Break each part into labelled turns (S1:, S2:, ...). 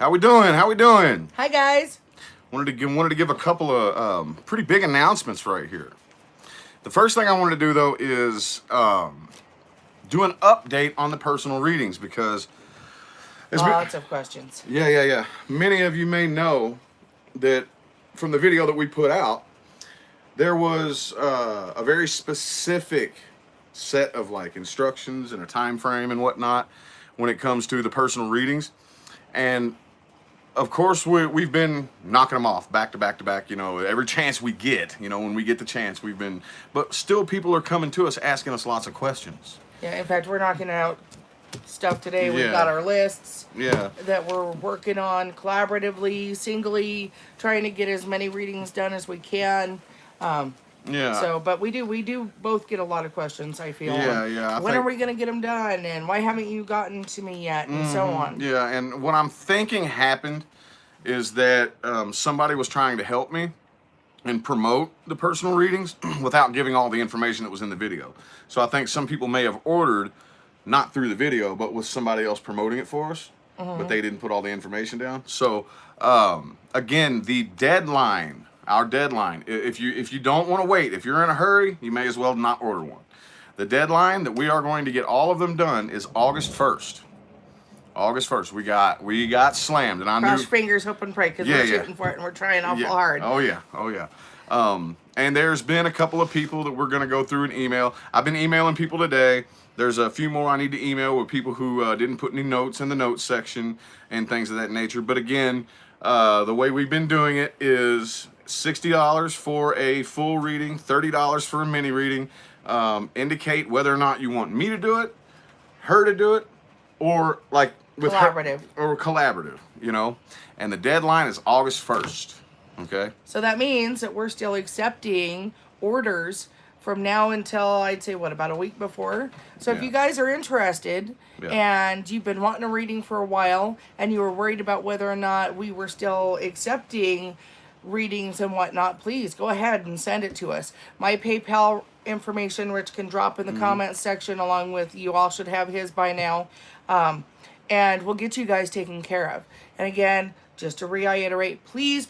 S1: How we doing? How we doing?
S2: Hi guys.
S1: Wanted to give a couple of pretty big announcements right here. The first thing I wanted to do though is do an update on the personal readings because
S2: Lots of questions.
S1: yeah. Many of you may know that from the video that we put out, there was a very specific set of like instructions and a time frame and whatnot when it comes to the personal readings, and of course we've been knocking them off back to back to back. You know, every chance we get. You know, when we get the chance, but still people are coming to us asking us lots of questions.
S2: Yeah, in fact, we're knocking out stuff today. We've
S1: Yeah.
S2: got our lists
S1: Yeah.
S2: that we're working on collaboratively, singly, trying to get as many readings done as we can.
S1: Yeah.
S2: So, but we do both get a lot of questions, I feel.
S1: Yeah.
S2: When are we going to get them done? And why haven't you gotten to me yet? And so on.
S1: Yeah, and what I'm thinking happened is that somebody was trying to help me and promote the personal readings without giving all the information that was in the video. So I think some people may have ordered, not through the video, but with somebody else promoting it for us, but they didn't put all the information down. So again, the deadline, our deadline, if you don't want to wait, if you're in a hurry, you may as well not order one. The deadline that we are going to get all of them done is August 1st. August 1st. We got slammed, and I
S2: Cross
S1: knew.
S2: fingers, hope and pray, because we're shooting for it and we're trying awful hard.
S1: Oh yeah. And there's been a couple of people that we're going to go through and email. I've been emailing people today. There's a few more I need to email with people who didn't put any notes in the notes section and things of that nature. But again, the way we've been doing it is $60 for a full reading, $30 for a mini reading. Indicate whether or not you want me to do it, her to do it, or like with
S2: Collaborative.
S1: her, or collaborative, you know. And the deadline is August 1st. Okay.
S2: So that means that we're still accepting orders from now until I'd say about a week before. So if
S1: Yeah.
S2: you guys are interested and you've been wanting a reading for a while and you were worried about whether or not we were still accepting readings and whatnot, please go ahead and send it to us. My PayPal information, Rich can drop in the comments section, along with, you all should have his by now. And we'll get you guys taken care of. And again, just to reiterate, please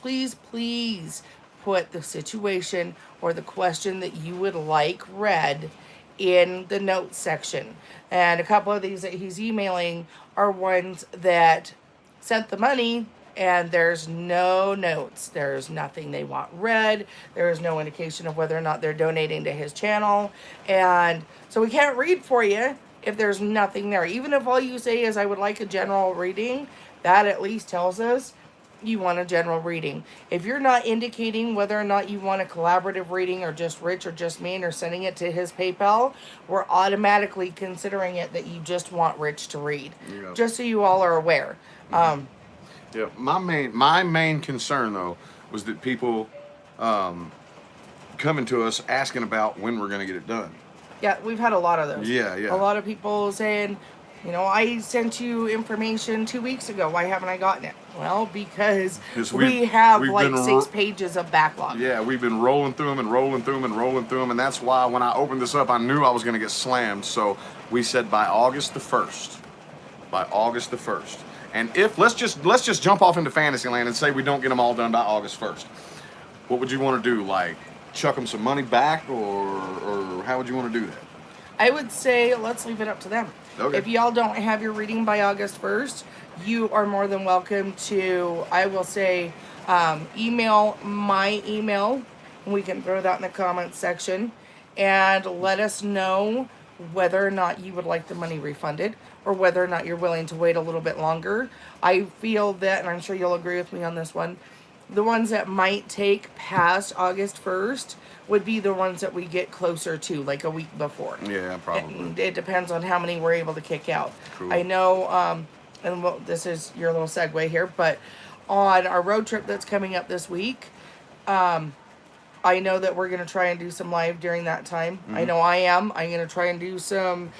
S2: put the situation or the question that you would like read in the notes section. And a couple of these that he's emailing are ones that sent the money and there's no notes. There's nothing they want read. There is no indication of whether or not they're donating to his channel. And so we can't read for you if there's nothing there. Even if all you say is, I would like a general reading, that at least tells us you want a general reading. If you're not indicating whether or not you want a collaborative reading or just Rich or just me and are sending it to his PayPal, we're automatically considering it that you just want Rich to read.
S1: Yeah.
S2: Just so you all are aware.
S1: Yeah, my main concern though was that people coming to us asking about when we're going to get it done.
S2: Yeah, we've had a lot of those.
S1: Yeah.
S2: A lot of people saying, I sent you information 2 weeks ago. Why haven't I gotten it? Well, because we have like 6 pages of backlog.
S1: Yeah, we've been rolling through them and that's why when I opened this up, I knew I was going to get slammed. So we said by August the 1st. By August the 1st. And if let's just jump off into Fantasyland and say we don't get them all done by August 1st. What would you want to do? Like chuck them some money back, or how would you want to do that?
S2: I would say let's leave it up to them.
S1: Okay.
S2: If y'all don't have your reading by August 1st, you are more than welcome to, I will say, email my email. We can throw that in the comments section. And let us know whether or not you would like the money refunded or whether or not you're willing to wait a little bit longer. I feel that, and I'm sure you'll agree with me on this one, the ones that might take past August 1st would be the ones that we get closer to, like a week before.
S1: Yeah, probably.
S2: And it depends on how many we're able to kick out.
S1: Cool.
S2: I know, and this is your little segue here, but on our road trip that's coming up this week, I know that we're going to try and do some live during that time. I know I am. I'm going to try and do some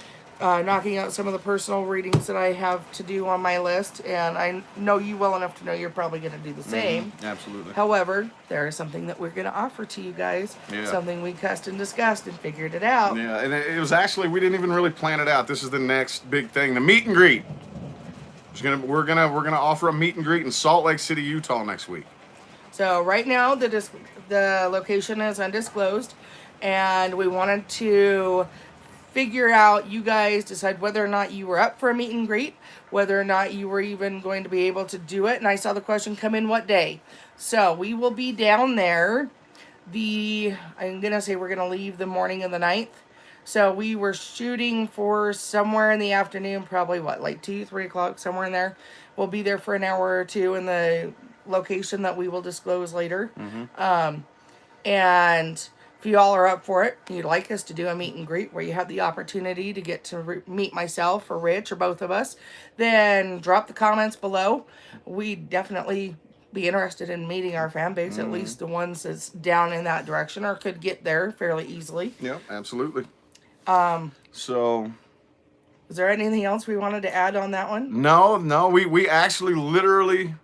S2: knocking out some of the personal readings that I have to do on my list. And I know you well enough to know you're probably going to do the same.
S1: Absolutely.
S2: However, there is something that we're going to offer to you guys.
S1: Yeah.
S2: Something we cussed and discussed and figured it out.
S1: Yeah, and it was actually, we didn't even really plan it out. This is the next big thing, the meet and greet. We're gonna offer a meet and greet in Salt Lake City, Utah next week.
S2: So right now the location is undisclosed, and we wanted to figure out, you guys decide whether or not you were up for a meet and greet, whether or not you were even going to be able to do it. And I saw the question come in, what day? So we will be down there. I'm gonna say we're gonna leave the morning of the 9th. So we were shooting for somewhere in the afternoon, probably like 2-3 o'clock, somewhere in there. We'll be there for an hour or two in the location that we will disclose later. And if you all are up for it, you'd like us to do a meet and greet where you have the opportunity to get to meet myself or Rich or both of us, then drop the comments below. We'd definitely be interested in meeting our fan base, at least the ones that's down in that direction or could get there fairly easily.
S1: Yep, absolutely. So,
S2: is there anything else we wanted to add on that one?
S1: No, we actually literally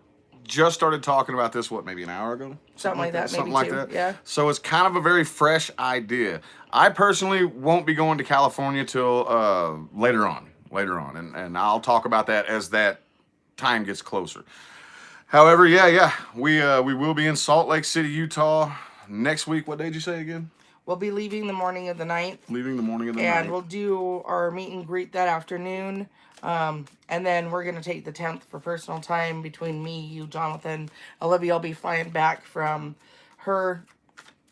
S1: just started talking about this, maybe an hour ago?
S2: Something like that,
S1: something
S2: maybe
S1: like that.
S2: Yeah.
S1: So it's kind of a very fresh idea. I personally won't be going to California till later on, and I'll talk about that as that time gets closer. However, we will be in Salt Lake City, Utah next week. What day did you say again?
S2: We'll be leaving the morning of the 9th.
S1: Leaving the morning of the 9th.
S2: And we'll do our meet and greet that afternoon. And then we're going to take the 10th for personal time between me, you, Jonathan. Olivia will be flying back from her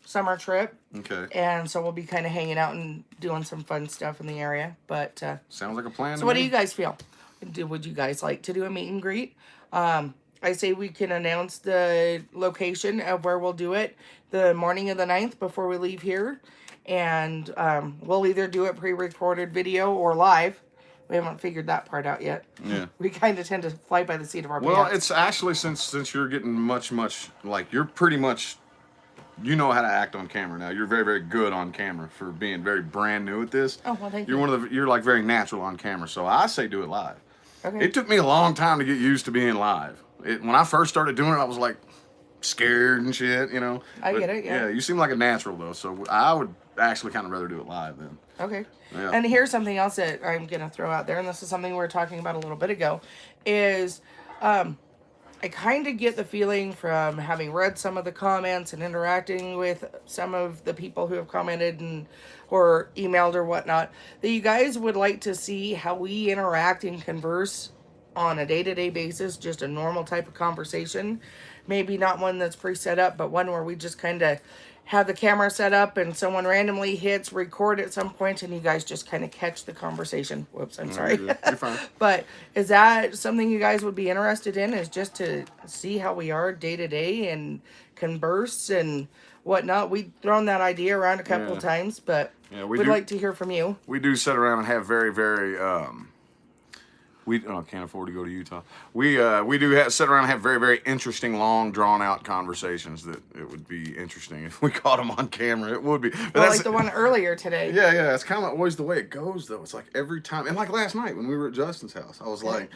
S2: summer trip.
S1: Okay.
S2: And so we'll be kind of hanging out and doing some fun stuff in the area. But
S1: sounds like a plan.
S2: So what do you guys feel? Would you guys like to do a meet and greet? I say we can announce the location of where we'll do it the morning of the 9th before we leave here. And we'll either do it pre-recorded video or live. We haven't figured that part out yet.
S1: Yeah.
S2: We kind of tend to fly by the seat of our pants.
S1: Well, it's actually, since you're getting much, like, you're pretty much, you know how to act on camera now. You're very, very good on camera for being very brand new at this.
S2: Oh, well, thank you.
S1: You're like very natural on camera. So I say do it live.
S2: Okay.
S1: It took me a long time to get used to being live. When I first started doing it, I was like scared and shit, you know.
S2: I get it, yeah.
S1: Yeah, you seem like a natural though, so I would actually kind of rather do it live then.
S2: Okay.
S1: Yeah.
S2: And here's something else that I'm going to throw out there, and this is something we were talking about a little bit ago, is I kind of get the feeling from having read some of the comments and interacting with some of the people who have commented or emailed or whatnot, that you guys would like to see how we interact and converse on a day-to-day basis, just a normal type of conversation. Maybe not one that's pre-set up, but one where we just kind of have the camera set up and someone randomly hits record at some point and you guys just kind of catch the conversation. Whoops, I'm sorry.
S1: You're fine.
S2: But is that something you guys would be interested in, is just to see how we are day to day and converse and whatnot? We've thrown that idea around a couple of times, but we'd like to hear from you.
S1: We do sit around and have very, very we can't afford to go to Utah. We do sit around and have very, very interesting, long, drawn-out conversations that it would be interesting if we caught them on camera. It would be. But
S2: well, like the one earlier today.
S1: Yeah. It's kind of always the way it goes, though. It's like every time. And like last night when we were at Justin's house, I was like,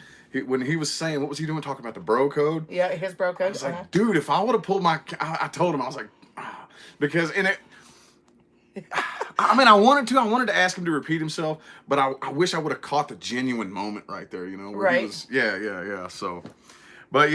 S1: when he was saying, what was he doing, talking about the bro code?
S2: Yeah, his bro code.
S1: I was like, dude, if I would have pulled I told him, I was like, because in it, I mean, I wanted to ask him to repeat himself, but I wish I would have caught the genuine moment right there, you know, where he was, yeah. So, but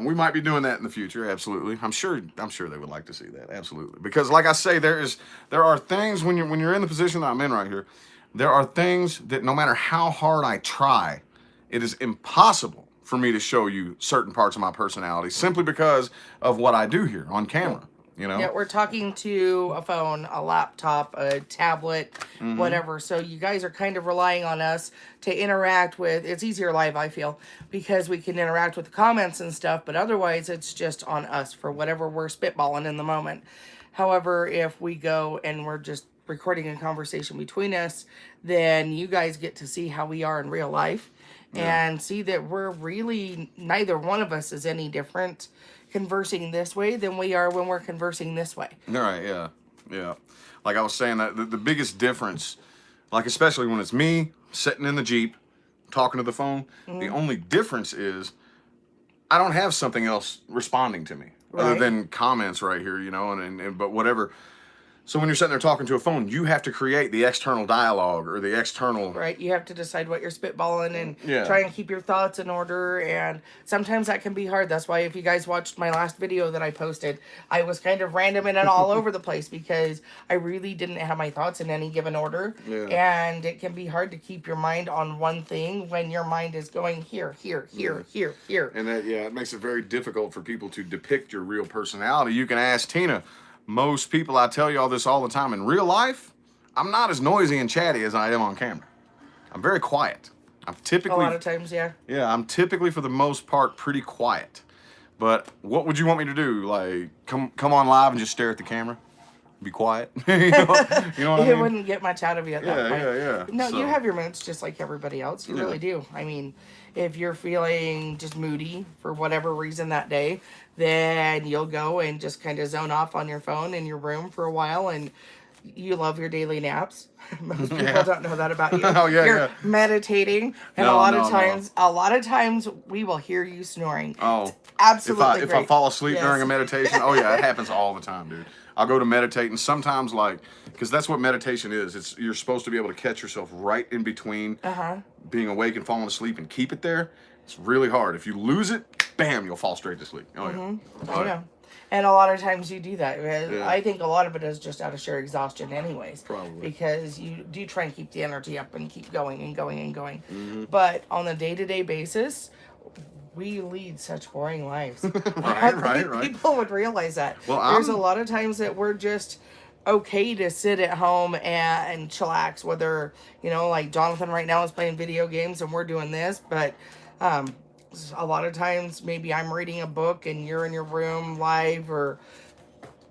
S1: we might be doing that in the future. Absolutely. I'm sure they would like to see that. Absolutely. Because like I say, there are things when you're in the position that I'm in right here, there are things that no matter how hard I try, it is impossible for me to show you certain parts of my personality simply because of what I do here on camera. You know?
S2: Yeah, we're talking to a phone, a laptop, a tablet, whatever. So you guys are kind of relying on us to interact with. It's easier live, I feel, because we can interact with the comments and stuff. But otherwise, it's just on us for whatever we're spitballing in the moment. However, if we go and we're just recording a conversation between us, then you guys get to see how we are in real life and see that we're really, neither one of us is any different conversing this way than we are when we're conversing this way.
S1: All right, yeah. Like I was saying, that the biggest difference, like especially when it's me sitting in the Jeep talking to the phone, the only difference is I don't have something else responding to me other than comments right here, you know, and but whatever. So when you're sitting there talking to a phone, you have to create the external dialogue or the external.
S2: Right, you have to decide what you're spitballing and
S1: Yeah.
S2: try and keep your thoughts in order, and sometimes that can be hard. That's why if you guys watched my last video that I posted, I was kind of random and all over the place because I really didn't have my thoughts in any given order.
S1: Yeah.
S2: And it can be hard to keep your mind on one thing when your mind is going here, here, here, here, here.
S1: And that, yeah, it makes it very difficult for people to depict your real personality. You can ask Tina. Most people, I tell you all this all the time, in real life, I'm not as noisy and chatty as I am on camera. I'm very quiet. I'm typically,
S2: A lot of times, yeah.
S1: yeah, I'm typically for the most part pretty quiet. But what would you want me to do? Like come on live and just stare at the camera? Be quiet? you know what I
S2: It
S1: mean?
S2: wouldn't get much out of you at that point.
S1: Yeah.
S2: No,
S1: So-
S2: you have your moods just like everybody else. You
S1: Yeah.
S2: really do. I mean, if you're feeling just moody for whatever reason that day, then you'll go and just kind of zone off on your phone in your room for a while, and you love your daily naps. Most people
S1: Yeah.
S2: don't know that about you.
S1: Oh, yeah,
S2: You're
S1: yeah.
S2: meditating, and
S1: No,
S2: a lot
S1: no,
S2: of times we will hear you snoring.
S1: Oh,
S2: Absolutely
S1: if I
S2: great.
S1: fall asleep
S2: Yes.
S1: during a meditation, oh yeah, it happens all the time, dude. I'll go to meditate, and sometimes because that's what meditation is. You're supposed to be able to catch yourself right in between being awake and falling asleep and keep it there. It's really hard. If you lose it, bam, you'll fall straight to sleep. Oh yeah.
S2: I know. And a lot of times you do that.
S1: Yeah.
S2: I think a lot of it is just out of sheer exhaustion anyways.
S1: Probably.
S2: Because you do try and keep the energy up and keep going and going and going.
S1: Mm-hmm.
S2: But on a day-to-day basis, we lead such boring lives.
S1: Right.
S2: People would realize that.
S1: Well,
S2: There's
S1: I'm-
S2: a lot of times that we're just okay to sit at home and chillax, whether, like Jonathan right now is playing video games and we're doing this, but a lot of times maybe I'm reading a book and you're in your room live or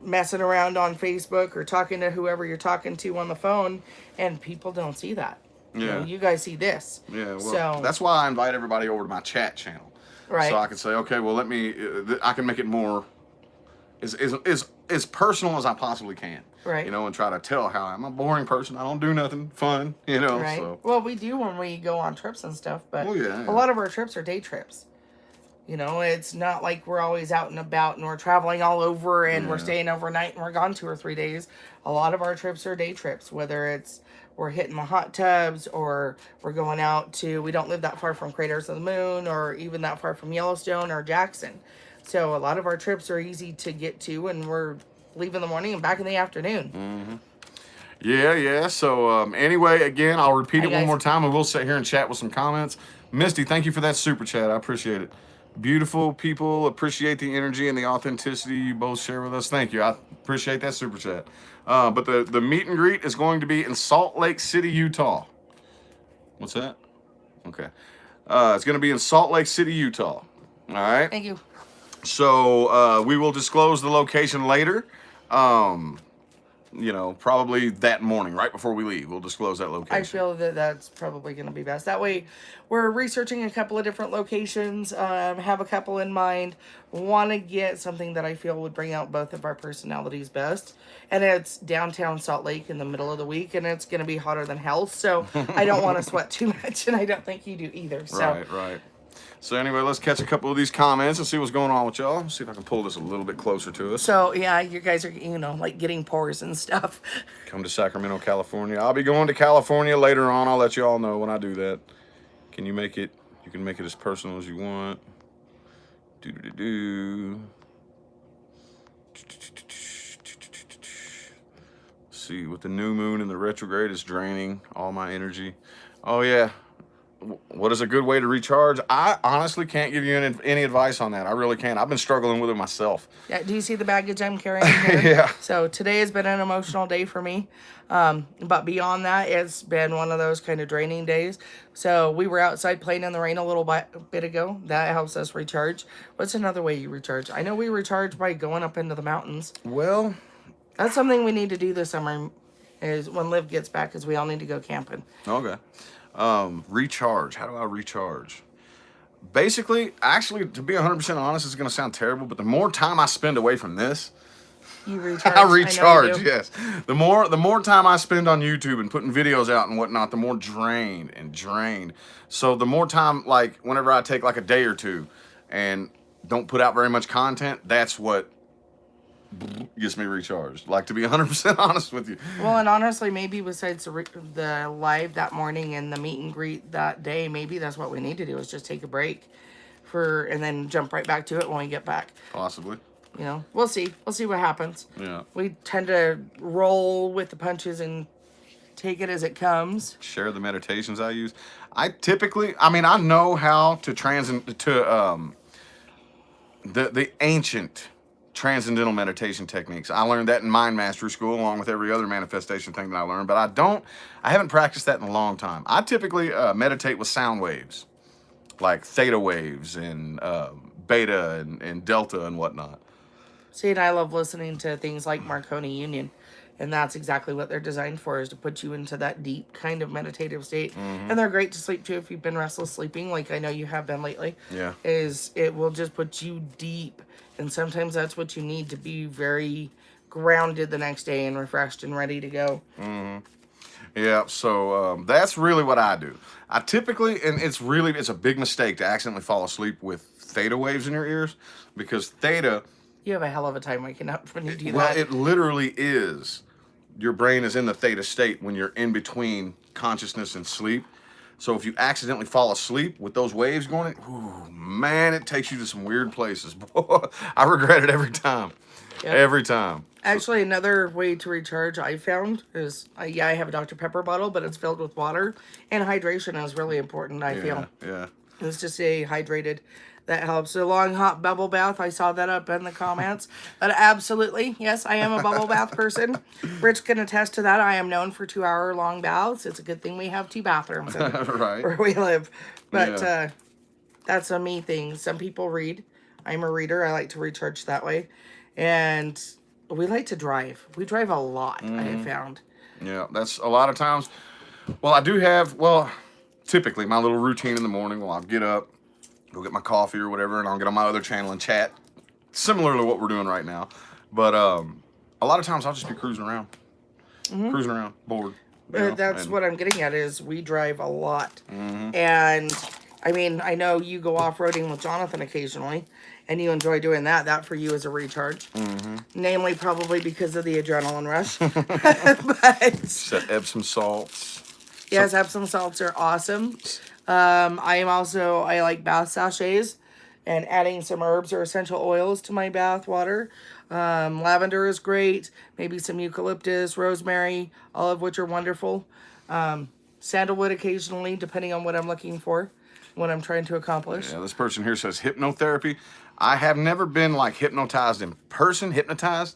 S2: messing around on Facebook or talking to whoever you're talking to on the phone, and people don't see that.
S1: Yeah.
S2: You guys see this.
S1: Yeah, well,
S2: So-
S1: that's why I invite everybody over to my chat channel.
S2: Right.
S1: So I can say, okay, well, let me, I can make it more, as personal as I possibly can.
S2: Right.
S1: And try to tell how I'm a boring person. I don't do nothing fun,
S2: Right.
S1: so.
S2: Well, we do when we go on trips and stuff, but
S1: Oh, yeah.
S2: a lot of our trips are day trips. It's not like we're always out and about and we're traveling all over and we're
S1: Yeah.
S2: staying overnight and we're gone 2 or 3 days. A lot of our trips are day trips, whether it's we're hitting the hot tubs or we're going out to, we don't live that far from Craters of the Moon or even that far from Yellowstone or Jackson. So a lot of our trips are easy to get to and we're leave in the morning and back in the afternoon.
S1: Yeah. So anyway, again, I'll repeat
S2: Hi,
S1: it one
S2: guys.
S1: more time, and we'll sit here and chat with some comments. Misty, thank you for that super chat. I appreciate it. Beautiful people appreciate the energy and the authenticity you both share with us. Thank you. I appreciate that super chat. But the meet and greet is going to be in Salt Lake City, Utah. What's that? Okay. It's going to be in Salt Lake City, Utah. All right.
S2: Thank you.
S1: So we will disclose the location later. Probably that morning, right before we leave, we'll disclose that location.
S2: I feel that that's probably going to be best. That way, we're researching a couple of different locations, have a couple in mind, want to get something that I feel would bring out both of our personalities best. And it's downtown Salt Lake in the middle of the week, and it's going to be hotter than hell, so I don't want to sweat too much, and I don't think you do either. So.
S1: Right. So anyway, let's catch a couple of these comments and see what's going on with y'all. See if I can pull this a little bit closer to us.
S2: So, yeah, you guys are, like getting pores and stuff.
S1: Come to Sacramento, California. I'll be going to California later on. I'll let you all know when I do that. Can you make it? You can make it as personal as you want. See, with the new moon and the retrograde, it's draining all my energy. Oh, yeah. What is a good way to recharge? I honestly can't give you any advice on that. I really can't. I've been struggling with it myself.
S2: Yeah, do you see the baggage I'm carrying here?
S1: Yeah.
S2: So today has been an emotional day for me. But beyond that, it's been one of those kind of draining days. So we were outside playing in the rain a little bit ago. That helps us recharge. What's another way you recharge? I know we recharge by going up into the mountains.
S1: Well,
S2: That's something we need to do this summer is when Liv gets back, because we all need to go camping.
S1: okay. Recharge. How do I recharge? Basically, actually, to be 100% honest, it's going to sound terrible, but the more time I spend away from this,
S2: You recharge.
S1: I
S2: know you
S1: recharge.
S2: do.
S1: Yes. The more time I spend on YouTube and putting videos out and whatnot, the more drained. So the more time, like whenever I take like a day or two and don't put out very much content, that's what gets me recharged. Like, to be 100% honest with you.
S2: Well, and honestly, maybe besides the live that morning and the meet and greet that day, maybe that's what we need to do is just take a break and then jump right back to it when we get back.
S1: Possibly.
S2: You know, we'll see. We'll see what happens.
S1: Yeah.
S2: We tend to roll with the punches and take it as it comes.
S1: Share the meditations I use. I know how to the ancient transcendental meditation techniques. I learned that in Mind Mastery School along with every other manifestation thing that I learned, but I haven't practiced that in a long time. I typically meditate with sound waves, like theta waves and beta and delta and whatnot.
S2: See, and I love listening to things like Marconi Union. And that's exactly what they're designed for, is to put you into that deep kind of meditative state. Mm-hmm. And they're great to sleep to if you've been restless sleeping, like I know you have been lately.
S1: Yeah.
S2: It will just put you deep. And sometimes that's what you need to be very grounded the next day and refreshed and ready to go.
S1: Mm-hmm. Yeah, so that's really what I do. I typically, and it's a big mistake to accidentally fall asleep with theta waves in your ears, because theta...
S2: You have a hell of a time waking up when you do that.
S1: Well, it literally is. Your brain is in the theta state when you're in between consciousness and sleep. So if you accidentally fall asleep with those waves going, ooh, man, it takes you to some weird places. Boy, I regret it every time. Yep. Every time.
S2: Actually, another way to recharge I found is, I have a Dr. Pepper bottle, but it's filled with water. And hydration is really important, I feel.
S1: Yeah.
S2: It's to stay hydrated. That helps. A long hot bubble bath. I saw that up in the comments. But absolutely, yes, I am a bubble bath person. Rich can attest to that. I am known for 2-hour long baths. It's a good thing we have 2 bathrooms
S1: right.
S2: where we live. But that's a me thing. Some people read. I'm a reader. I like to recharge that way. And we like to drive. We drive a lot, I have found.
S1: Yeah, that's a lot of times. Well, I do have, typically my little routine in the morning. I'll get up, go get my coffee or whatever, and I'll get on my other channel and chat. Similar to what we're doing right now. But a lot of times I'll just be cruising around. Mm-hmm. Cruising around, bored.
S2: That's what I'm getting at, is we drive a lot. Mm-hmm. And, I mean, I know you go off-roading with Jonathan occasionally, and you enjoy doing that. That for you is a recharge. Mm-hmm. Namely, probably because of the adrenaline rush. But
S1: set Epsom salts.
S2: Yes, Epsom salts are awesome. I like bath sachets and adding some herbs or essential oils to my bath water. Lavender is great. Maybe some eucalyptus, rosemary, all of which are wonderful. Sandalwood occasionally, depending on what I'm looking for, what I'm trying to accomplish.
S1: Yeah, this person here says hypnotherapy. I have never been hypnotized in person,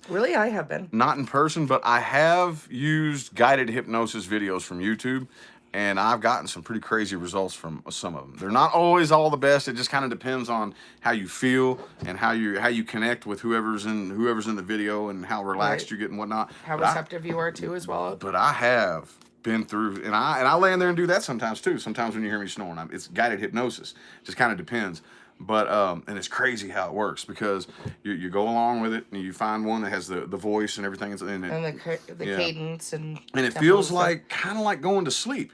S2: Really, I have been.
S1: Not in person, but I have used guided hypnosis videos from YouTube. And I've gotten some pretty crazy results from some of them. They're not always all the best. It just kind of depends on how you feel and how you connect with whoever's in the video and how relaxed you get and whatnot.
S2: How receptive you are too, as well.
S1: But I have been through, and I lay in there and do that sometimes too. Sometimes when you hear me snoring, it's guided hypnosis. Just kind of depends. But and it's crazy how it works, because you go along with it and you find one that has the voice and everything and
S2: the cadence and
S1: it feels kind of like going to sleep.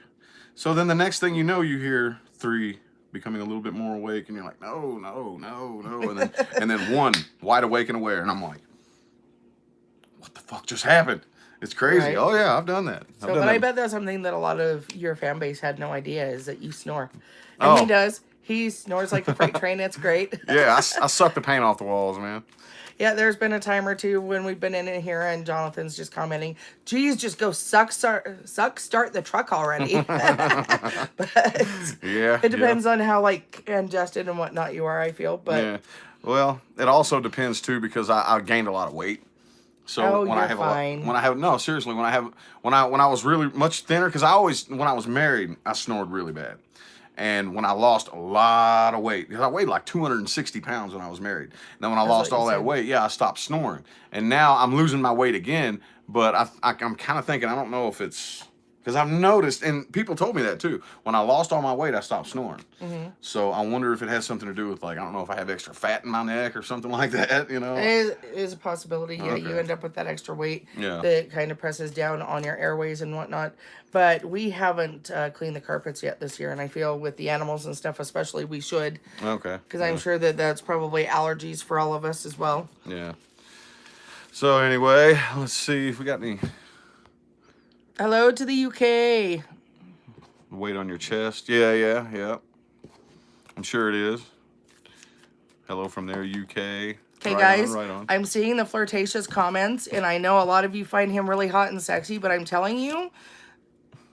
S1: So then the next thing you know, you hear 3 becoming a little bit more awake, and you're like, no, and then 1 wide awake and aware, and I'm like, what the fuck just happened? It's crazy. Right. Oh yeah, I've done that.
S2: I bet that's something that a lot of your fan base had no idea, is that you snore, and he does. He snores like a freight train. It's great.
S1: Yeah, I suck the paint off the walls, man.
S2: Yeah, there's been a time or two when we've been in here and Jonathan's just commenting, geez, just go start the truck already. But it depends on how congested and whatnot you are, I feel. But
S1: yeah. Well, it also depends too, because I gained a lot of weight. So when I was really much thinner, because when I was married, I snored really bad. And when I lost a lot of weight, because I weighed like 260 pounds when I was married. Now, when I lost all that weight, I stopped snoring. And now I'm losing my weight again. But I'm kind of thinking, I don't know if it's... Because I've noticed, and people told me that too, when I lost all my weight, I stopped snoring. Mm-hmm. So I wonder if it has something to do with, I don't know if I have extra fat in my neck or something like that, you know?
S2: It is a possibility. Yeah, you end up with that extra weight that kind of presses down on your airways and whatnot. But we haven't cleaned the carpets yet this year, and I feel with the animals and stuff especially, we should.
S1: Okay.
S2: Because I'm sure that's probably allergies for all of us as well.
S1: Yeah. So anyway, let's see if we got any
S2: Hello to the UK.
S1: weight on your chest. Yeah. I'm sure it is. Hello from there, UK.
S2: Okay,
S1: Right
S2: guys,
S1: on, right on.
S2: I'm seeing the flirtatious comments, and I know a lot of you find him really hot and sexy, but I'm telling you,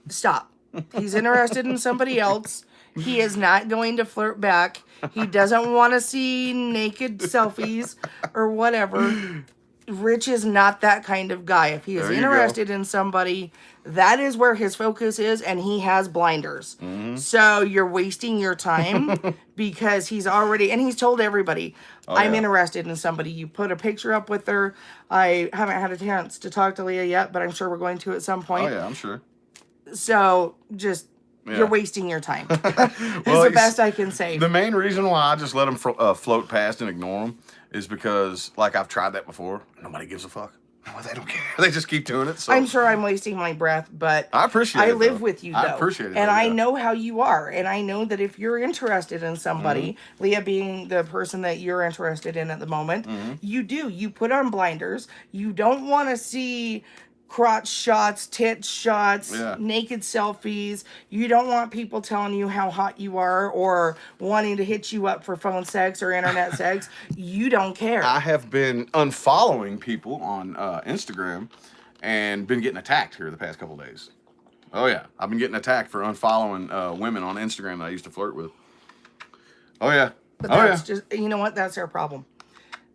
S2: stop. He's interested in somebody else. He is not going to flirt back. He doesn't want to see naked selfies or whatever. Rich is not that kind of guy. If he is
S1: There you
S2: interested in somebody, that is where his focus is, and he has blinders. So you're wasting your time because he's already, and he's told everybody, I'm
S1: yeah.
S2: interested in somebody. You put a picture up with her. I haven't had a chance to talk to Leah yet, but I'm sure we're going to at some point.
S1: Oh yeah, I'm sure.
S2: So just,
S1: Yeah.
S2: you're wasting your time.
S1: Well,
S2: Is the best I can say.
S1: The main reason why I just let them float past and ignore them is because, like, I've tried that before. Nobody gives a fuck. No, they don't care. They just keep doing it. So
S2: I'm sure I'm wasting my breath, but
S1: I appreciate it.
S2: I live
S1: though.
S2: with you, though.
S1: I appreciate it.
S2: And
S1: though,
S2: I
S1: yeah.
S2: know how you are. And I know that if you're interested in somebody,
S1: Mm-hmm.
S2: Leah being the person that you're interested in at the moment,
S1: Mm-hmm.
S2: you do. You put on blinders. You don't want to see crotch shots, tit shots,
S1: Yeah.
S2: naked selfies. You don't want people telling you how hot you are or wanting to hit you up for phone sex or internet sex. You don't care.
S1: I have been unfollowing people on Instagram and been getting attacked here the past couple days. Oh yeah, I've been getting attacked for unfollowing women on Instagram that I used to flirt with. Oh yeah.
S2: But
S1: Oh
S2: that's
S1: yeah.
S2: just, you know what? That's their problem.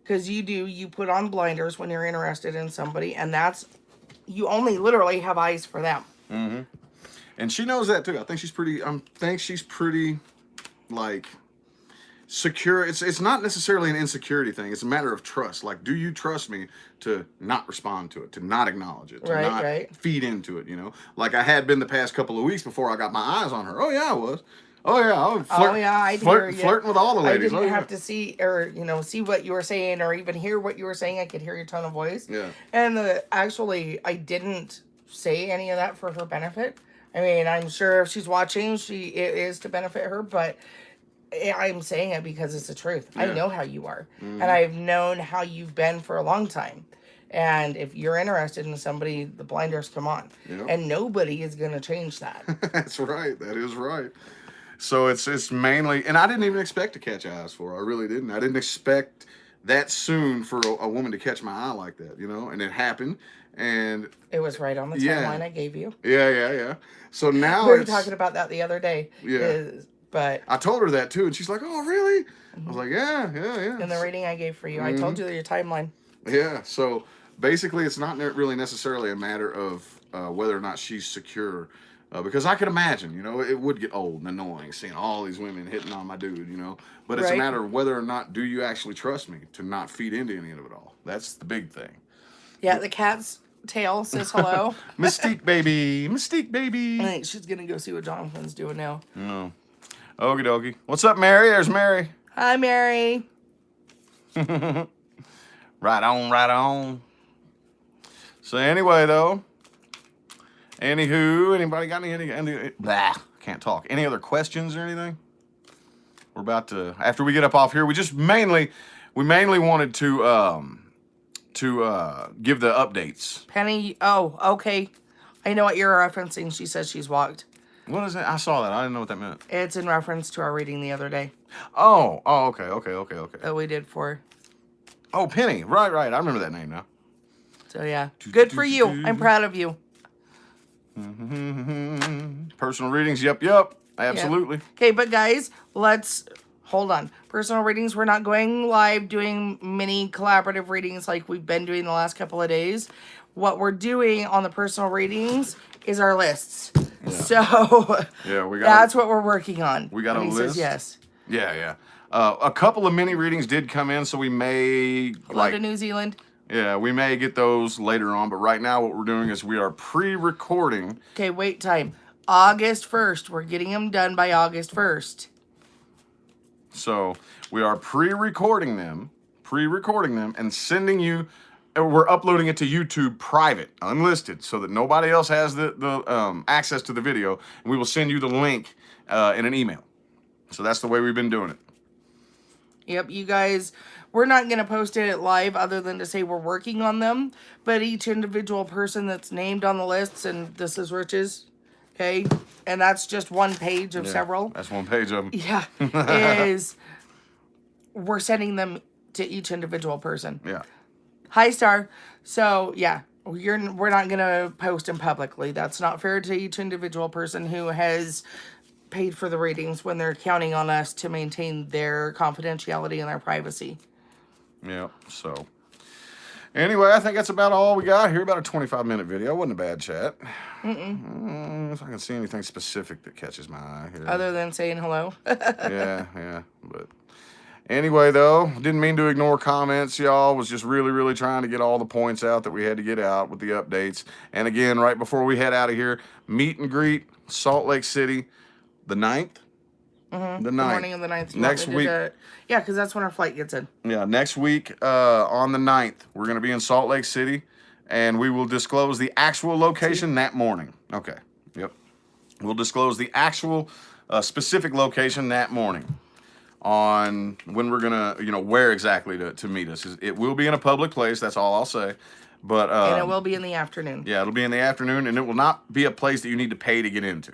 S2: Because you put on blinders when you're interested in somebody, and you only literally have eyes for them.
S1: And she knows that too. I think she's pretty like secure. It's not necessarily an insecurity thing. It's a matter of trust. Like, do you trust me to not respond to it, to not acknowledge it, to not
S2: Right.
S1: feed into it, you know? Like I had been the past couple of weeks before I got my eyes on her. Oh yeah, I was. Oh yeah, I was
S2: I'd hear you.
S1: flirting with all the
S2: I
S1: ladies.
S2: didn't
S1: Oh, yeah.
S2: have to see or see what you were saying or even hear what you were saying. I could hear your tone of voice.
S1: Yeah.
S2: And actually, I didn't say any of that for her benefit. I mean, I'm sure if she's watching, it is to benefit her, but I'm saying it because it's the truth. I
S1: Yeah.
S2: know how you are, and I've known how you've been for a long time. And if you're interested in somebody, the blinders come on,
S1: Yep.
S2: and nobody is going to change that.
S1: That's right. That is right. So it's mainly, and I didn't even expect to catch eyes for her. I really didn't. I didn't expect that soon for a woman to catch my eye like that, you know. And it happened, and
S2: It was right on the
S1: Yeah.
S2: timeline I gave you.
S1: yeah. So now
S2: We were
S1: it's,
S2: talking about that the other day.
S1: Yeah.
S2: But
S1: I told her that too, and she's like, "Oh, really?" I was like, "Yeah."
S2: in the rating I gave for you, I told you your timeline.
S1: Yeah. So basically, it's not really necessarily a matter of whether or not she's secure. Because I could imagine, you know, it would get old and annoying seeing all these women hitting on my dude, you know. But it's a
S2: Right.
S1: matter of whether or not do you actually trust me to not feed into any of it all. That's the big thing.
S2: Yeah, the cat's tail says hello.
S1: Mystique baby. Mystique
S2: I
S1: baby.
S2: think she's going to go see what Jonathan's doing now.
S1: No. Okie dokie. What's up, Mary? There's Mary.
S2: Hi, Mary.
S1: Right on. So anyway, though. Anywho, anybody got any blah, can't talk. Any other questions or anything? We're about to, after we get up off here, we mainly wanted to give the updates.
S2: Penny. Oh, okay. I know what you're referencing. She says she's walked.
S1: What is it? I saw that. I didn't know what that meant.
S2: It's in reference to our reading the other day
S1: Oh, okay.
S2: that we did for.
S1: Oh, Penny. Right. I remember that name now.
S2: So, yeah. Good for you. I'm proud of you.
S1: Personal readings. Yep. Absolutely.
S2: Okay, but guys, let's hold on. Personal readings, we're not going live doing mini collaborative readings like we've been doing the last couple of days. What we're doing on the personal readings is our lists. So
S1: Yeah, we got.
S2: that's what we're working on.
S1: We got
S2: And
S1: a
S2: he says
S1: list?
S2: yes.
S1: Yeah. A couple of mini readings did come in, so we may
S2: Hello to New Zealand.
S1: Yeah, we may get those later on, but right now what we're doing is we are pre-recording.
S2: Okay, wait time. August 1st. We're getting them done by August 1st.
S1: So we are pre-recording them, and sending you. We're uploading it to YouTube private, unlisted, so that nobody else has the access to the video. And we will send you the link in an email. So that's the way we've been doing it.
S2: Yep, you guys we're not going to post it live other than to say we're working on them. But each individual person that's named on the lists, and this is Rich's, okay? And that's just one page of several.
S1: That's one page of them.
S2: Yeah. Is we're sending them to each individual person.
S1: Yeah.
S2: Hi, Star. So, yeah, we're not going to post them publicly. That's not fair to each individual person who has paid for the readings when they're counting on us to maintain their confidentiality and their privacy.
S1: Yeah, so. Anyway, I think that's about all we got here. About a 25-minute video. Wasn't a bad chat. If I can see anything specific that catches my eye here.
S2: Other than saying hello.
S1: yeah. But anyway, though, didn't mean to ignore comments, y'all. Was just really trying to get all the points out that we had to get out with the updates. And again, right before we head out of here, meet and greet, Salt Lake City, the 9th. The 9th. The
S2: morning of the 9th.
S1: Next week.
S2: Yeah, because that's when our flight gets in.
S1: Yeah, next week on the 9th, we're going to be in Salt Lake City, and we will disclose the actual location that morning. Okay, yep. We'll disclose the actual specific location that morning on when we're going to, where exactly to meet us. It will be in a public place, that's all I'll say. But
S2: and it will be in the afternoon.
S1: Yeah, it'll be in the afternoon, and it will not be a place that you need to pay to get into.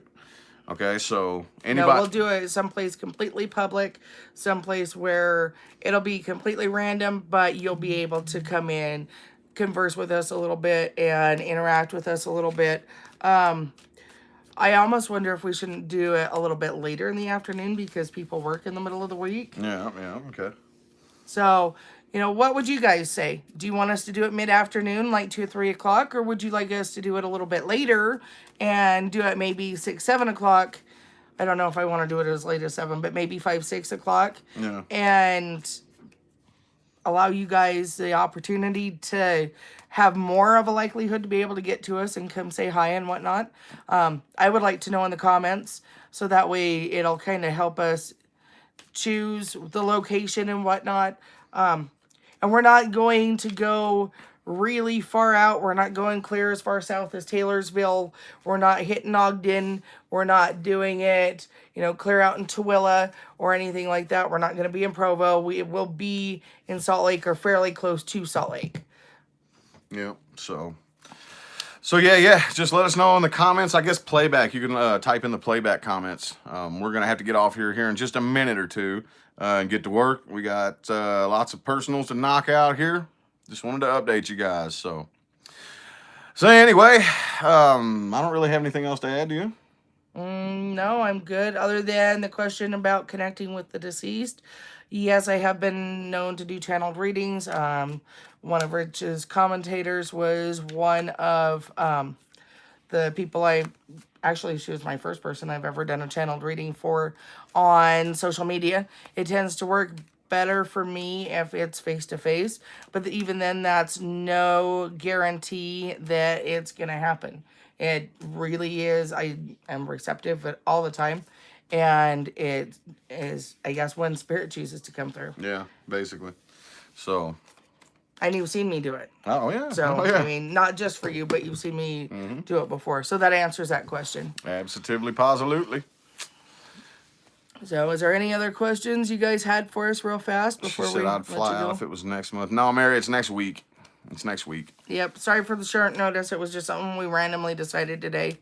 S1: Okay, so anybody...
S2: No, we'll do it someplace completely public, someplace where it'll be completely random, but you'll be able to come in, converse with us a little bit, and interact with us a little bit. I almost wonder if we shouldn't do it a little bit later in the afternoon because people work in the middle of the week.
S1: Yeah, okay.
S2: So, what would you guys say? Do you want us to do it mid-afternoon, like 2 or 3 o'clock, or would you like us to do it a little bit later and do it maybe 6, 7 o'clock? I don't know if I want to do it as late as 7, but maybe 5, 6 o'clock.
S1: Yeah.
S2: And allow you guys the opportunity to have more of a likelihood to be able to get to us and come say hi and whatnot. I would like to know in the comments, so that way it'll kind of help us choose the location and whatnot. And we're not going to go really far out. We're not going clear as far south as Taylorsville. We're not hitting Ogden. We're not doing it, clear out in Tooele or anything like that. We're not going to be in Provo. We will be in Salt Lake or fairly close to Salt Lake.
S1: Yeah, so yeah, just let us know in the comments. I guess playback, you can type in the playback comments. We're going to have to get off here in just a minute or two and get to work. We got lots of personals to knock out here. Just wanted to update you guys. So anyway, I don't really have anything else to add, do you?
S2: No, I'm good. Other than the question about connecting with the deceased. Yes, I have been known to do channeled readings. One of Rich's commentators was one of the people actually, she was my first person I've ever done a channeled reading for on social media. It tends to work better for me if it's face-to-face, but even then, that's no guarantee that it's going to happen. It really is. I am receptive all the time, and it is, I guess, when spirit chooses to come through.
S1: Yeah, basically. So...
S2: And you've seen me do it.
S1: Oh, yeah.
S2: So,
S1: oh, yeah.
S2: I mean, not just for you, but you've seen me do it before. So that answers that question.
S1: Absolutely, positively.
S2: So, is there any other questions you guys had for us real fast before
S1: she said
S2: we
S1: I'd fly out if it was next month. No, Mary, it's next week. It's next week.
S2: Yep. Sorry for the short notice. It was just something we randomly decided today.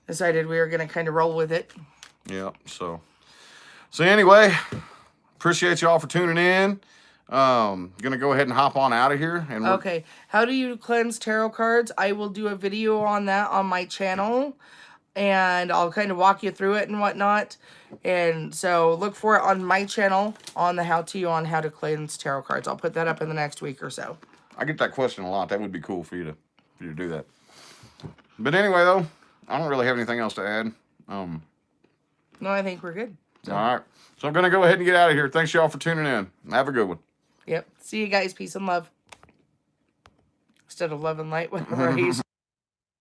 S2: Decided we were going to kind of roll with it.
S1: Yep. So anyway, appreciate y'all for tuning in. Gonna go ahead and hop on out of here. And
S2: okay. How do you cleanse tarot cards? I will do a video on that on my channel, and I'll kind of walk you through it and whatnot. And so look for it on my channel on the how-to on how to cleanse tarot cards. I'll put that up in the next week or so.
S1: I get that question a lot. That would be cool for you to do that. But anyway, though, I don't really have anything else to add.
S2: No, I think we're good.
S1: So. All right. So I'm gonna go ahead and get out of here. Thanks y'all for tuning in. Have a good one.
S2: Yep. See you guys. Peace and love. Instead of love and light, whatever.